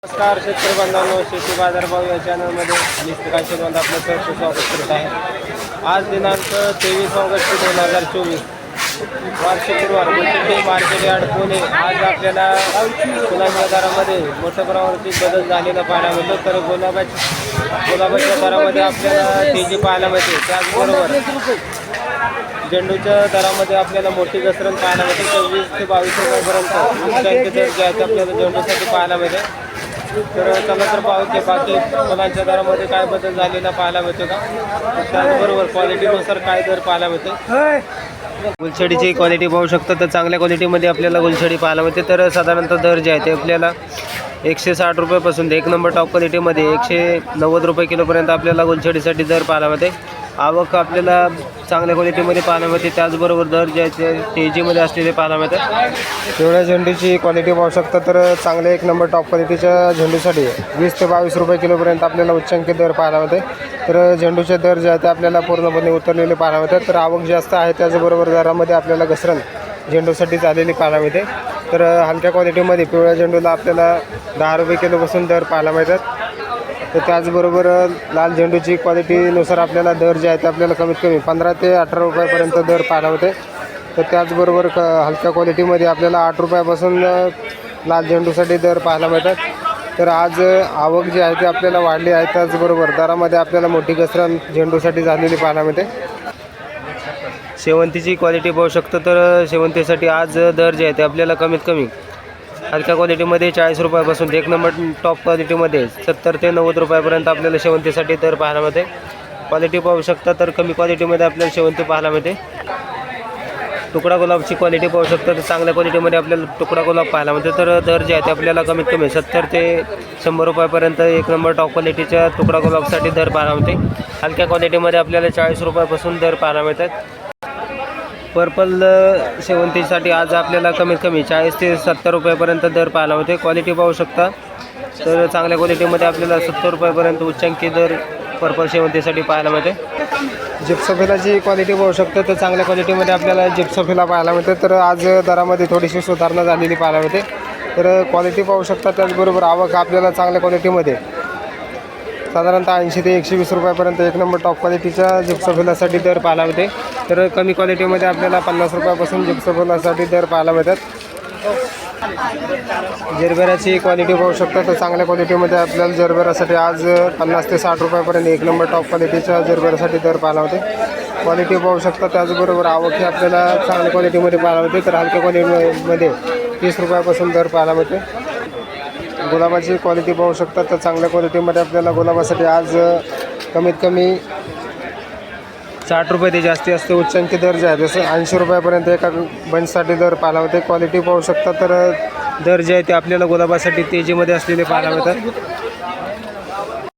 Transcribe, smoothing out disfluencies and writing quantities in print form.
नमस्कार शेतकरी बांधवांनो, शेती बाजारभाव या चॅनलमध्ये मी काशीनाथ आपलं सहर्ष स्वागत करत आहे। आज दिनांक 23 ऑगस्ट 2024 वार शुक्रवार मार्केट यार्ड पुणे। आज आपल्याला फुलांच्या दरामध्ये मोठ्या प्रमाणावरती बदल झालेला पाहायला मिळतो। तर गुलाबाच्या दरामध्ये आपल्याला तेजी पाहायला मिळते। त्याचबरोबर झेंडूच्या दरामध्ये आपल्याला मोठी घसरण पाहायला मिळते। 24 ते 22 रुपयापर्यंत उच्चांकी दर जे आहेत आपल्याला झेंडूसाठी पाहायला मिळते। तर चला तर पाहू की बाकी फुलांच्या दरामध्ये काय बदल झालेला पाहायला मिळतो का, त्याचबरोबर क्वालिटीनुसार काय दर पाहायला मिळते। गुलछडीची क्वालिटी पाहू शकतो तर चांगल्या क्वालिटीमध्ये आपल्याला गुलछडी पाहायला मिळते। तर साधारणतः दर जे आहे ते आपल्याला 160 रुपयापासून 1 नंबर टॉप क्वालिटीमध्ये 190 रुपये किलोपर्यंत आपल्याला गुलछडीसाठी दर पाहायला मिळते। आवक आपल्याला चांगल्या क्वालिटीमध्ये पाहायला मिळते। त्याचबरोबर दर जे आहे ते तेजीमध्ये असलेले पाहायला मिळतात। पिवळ्या झेंडूची क्वालिटी पाहू शकता तर चांगल्या 1 नंबर टॉप क्वालिटीच्या झेंडूसाठी 20 ते 22 रुपये किलोपर्यंत आपल्याला उच्चांकी दर पाहायला मिळते। तर झेंडूचे दर जे आहे ते आपल्याला पूर्णपणे उतरलेले पाहायला मिळतात। तर आवक जास्त आहे, त्याचबरोबर दरामध्ये आपल्याला घसरण झेंडूसाठी झालेली पाहायला मिळते। तर हलक्या क्वालिटीमध्ये पिवळ्या झेंडूला आपल्याला 10 रुपये किलोपासून दर पाहायला मिळतात। तर त्याचबरोबर लाल झेंडूची क्वालिटीनुसार आपल्याला दर जे आहे ते आपल्याला कमीत कमी 15 ते 18 रुपयापर्यंत दर पाहायला होते। तर त्याचबरोबर हलक्या क्वालिटीमध्ये आपल्याला 8 रुपयापासून लाल झेंडूसाठी दर पाहायला मिळतात। तर आज आवक जी आहे ती आपल्याला वाढली आहे, त्याचबरोबर दरामध्ये आपल्याला मोठी घसरण झेंडूसाठी झालेली पाहायला मिळते। शेवंतीची क्वालिटी पाहू शकतो तर शेवंतीसाठी आज दर जे आहे ते आपल्याला कमीत कमी हलक्या क्वालिटीमध्ये 40 रुपयापासून 1 नंबर टॉप क्वालिटीमध्ये 70 ते 90 रुपयापर्यंत आपल्याला शेवंतीसाठी दर पाहायला मिळते। क्वालिटी पाहू शकता तर कमी क्वालिटीमध्ये आपल्याला शेवंती पाहायला मिळते। तुकडा गुलाबची क्वालिटी पाहू शकता तर चांगल्या क्वालिटीमध्ये आपल्याला तुकडा गुलाब पाहायला मिळते। तर दर जे आहे ते आपल्याला कमीत कमी 70 ते 100 रुपयापर्यंत 1 नंबर टॉप क्वालिटीच्या तुकडा गुलाबसाठी दर पाहायला मिळते। हलक्या क्वालिटीमध्ये आपल्याला 40 रुपयापासून दर पाहायला मिळतात। पर्पल शेवंतीसाठी आज आपल्याला कमीत कमी 40 ते 70 रुपयापर्यंत दर पाहायला मिळते। क्वालिटी पाहू शकता तर चांगल्या क्वालिटीमध्ये आपल्याला 70 रुपयापर्यंत उच्चांकी दर पर्पल शेवंतीसाठी पाहायला मिळते। जिप्सोफिलाची क्वालिटी पाहू शकतो तर चांगल्या क्वालिटीमध्ये आपल्याला जिप्सोफिला पाहायला मिळते। तर आज दरामध्ये थोडीशी सुधारणा झालेली पाहायला मिळते। तर क्वालिटी पाहू शकता, त्याचबरोबर आवक आपल्याला चांगल्या क्वालिटीमध्ये साधारणतः 80 ते 120 रुपयापर्यंत 1 नंबर टॉप क्वालिटीच्या जिप्सोफिलासाठी दर पाहायला मिळते। तर कमी क्वालिटीमध्ये आपल्याला 50 रुपयापासून जिप्सोफिलासाठी दर पाहायला मिळतात। जरबेराची क्वालिटी पाहू शकता तर चांगल्या क्वालिटीमध्ये आपल्याला जरबेरासाठी आज 50 ते 60 रुपयापर्यंत 1 नंबर टॉप क्वालिटीच्या जरबेरासाठी दर पाहायला मिळते। क्वालिटी पाहू शकता, त्याचबरोबर आवक ही आपल्याला चांगल्या क्वालिटीमध्ये पाहायला मिळते। तर हलक्या क्वालिटीमध्ये 30 रुपयापासून दर पाहायला मिळते। गुलाबाची क्वालिटी पाहू शकता तर चांगल्या क्वालिटीमध्ये आपल्याला गुलाबासाठी आज कमीत कमी 60 रुपये ते जास्ती असते उच्चांकी दर जे आहे जसं 80 रुपयापर्यंत एका बंचसाठी दर पाहायला होते। क्वालिटी पाहू शकता तर दर जे आहे ते आपल्याला गुलाबासाठी तेजीमध्ये असलेले पाहायला मिळतात।